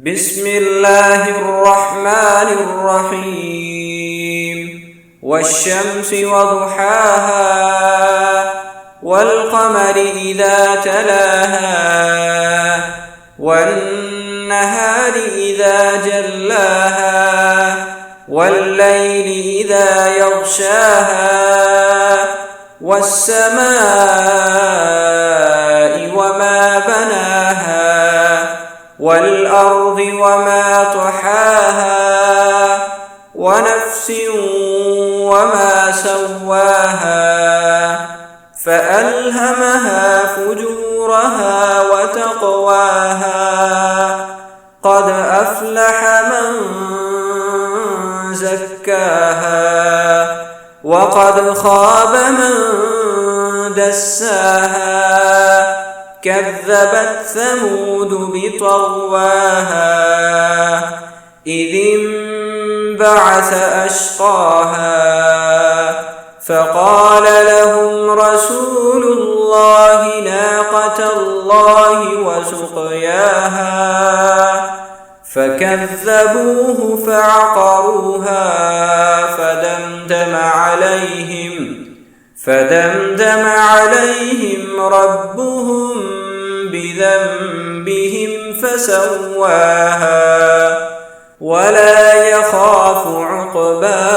بسم الله الرحمن الرحيم والشمس وضحاها والقمر إذا تلاها والنهار إذا جلاها والليل إذا يغشاها والسماء وما بناها والأرض وما طحاها ونفس وما سواها فألهمها فجورها وتقواها قد أفلح من زكاها وقد خاب من دساها كذبت ثمود بطغواها إذ انبعث أشقاها فقال لهم رسول الله ناقة الله وسقياها فكذبوه فعقروها فدمدم عليهم ربهم بذنبهم فسواها ولا يخاف عقباها.